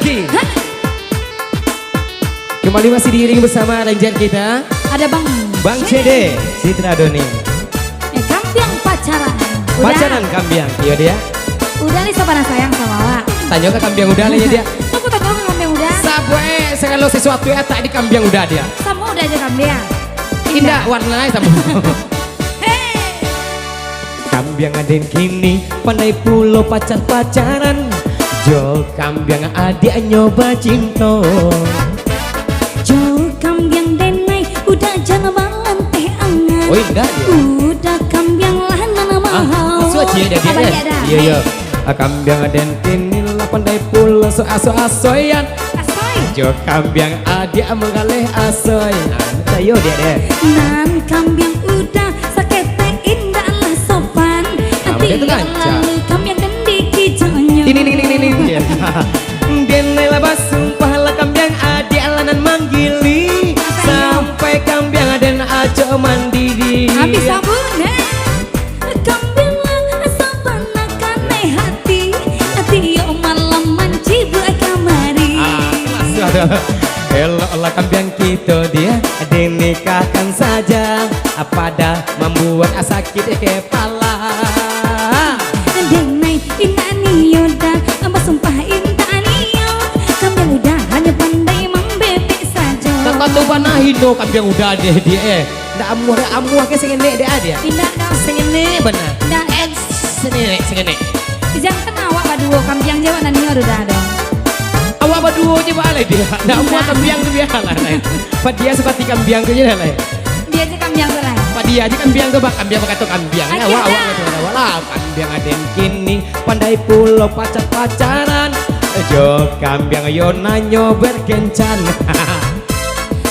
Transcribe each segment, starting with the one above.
Haji. Kembali masih diiring bersama ranger kita. Ada Bang CD Citra Doni. Kambiang pacaran. Pacaran Kambiang, iya dia. Udah nih sopan sayang sama Wak. Tanya ke Kambiang udah lah ya dia. Aku tak tahu Kambiang udah. Sabwe, segala sesuatu ya tak di Kambiang udah dia. Sama udah aja Kambiang. Indah warnanya sama. Kambiang aden kini pandai pulo pacar-pacaran. Jo Kambiang adik nyoba cinta. Jo Kambiang denai udah jangan balan teh angan. Oh indah dia. Udah Kambiang lah nana mahal. Masuk aja dia dia. Iya iya. Kambiang aden kini lah pandai pulo asoyan. Asoy. Jo Kambiang adik mengalih asoy. Nah, ayo dia deh. Nan Kambiang udah sakete indah lah sopan. Dia tuh ngaca. Kambiang dendi kijonyo. Ini. Denai lah basumpah lah Kambiang adik alanan manggili. Sampai Kambiang aden aja mandiri. Habis sabun Kambiang lah sopan nakane hati. Hati yo malam manci buat kamari. Elok lah Kambiang kita dia dinikahkan saja. Pada membuat sakit kepala. Denai inani yoda Amba sumpah intani yo. Kambiang udah hanya pandai membebek saja. Tak tahu mana hidup Kambiang udah deh dia. Ndak amuh ke sengene dia dia. Tidak dah Sengene benar. Dah Sengene. jangan awak baduo Kambiang jawab nani yo udah dong. Awak berdua je balai dia. Ndak amuh Kambiang tu biar lah. Pak dia seperti Kambiang tu je lah. Dia aja Kambiang tu lah. Pak dia aja Kambiang tu bak Kambiang berkata Kambiang. Awak kata awak lah Kambiang aden kini pandai pulo pacar-pacaran. Jo Kambiang yo nanyo berkencan.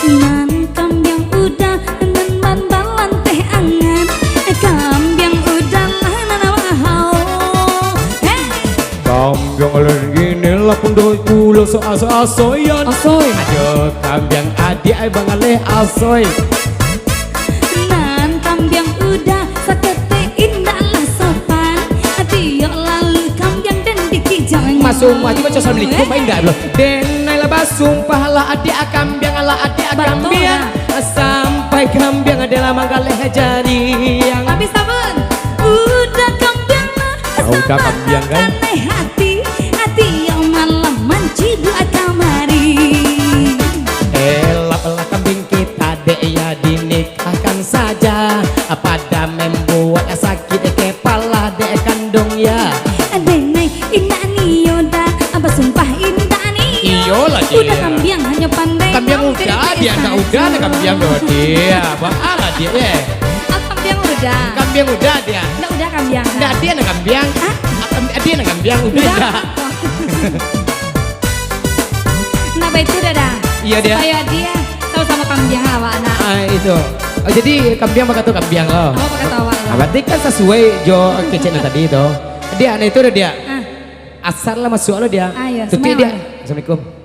Nan Kambiang udah nan bandalan teh angan. Kambiang udah lah nana mahal. Kambiang aden kini lah pandai pulo asoyan. Asoy. Jo Kambiang adik ay bangaleh asoy. Nan Kambiang udah sakete indah lah sopan. Hati yo lalu Kambiang dan dikijangan. Masuk mati baca assalamualaikum main enggak belum. Denai lah basumpah lah adik Kambiang lah adik Kambiang. Sampai Kambiang adalah manggaleh jariang. Habis sabun. Udah Kambiang lah. Udah Kambiang kan. Hati yang malam manci buat kamari. Elap lah kambing kita dek ya dinikahkan saja. Pada membuat sakit kepala dek kandung ya. Denai inani yoda Aba sumpah intani yo. Iyalah dia. Udah Kambiang hanya pandai. Kambiang udah dia enggak udah lah Kambiang dia. Bangala dia Kambiang udah. Kambiang udah dia. Nggak udah Kambiang. Enggak dia nak Kambiang. Dia nak Kambiang udah. Nah baik itu dah. Iya dia. Supaya dia tahu sama Kambiang awak anak. Itu. Oh, jadi Kambiang bakal tuh Kambiang loh. Apa kata awak lo? Berarti kan sesuai Jo kecilnya tadi itu. Dia anak itu udah dia. Asal lah masuk lo dia. Ayo, Tuti dia. semuanya. Assalamualaikum.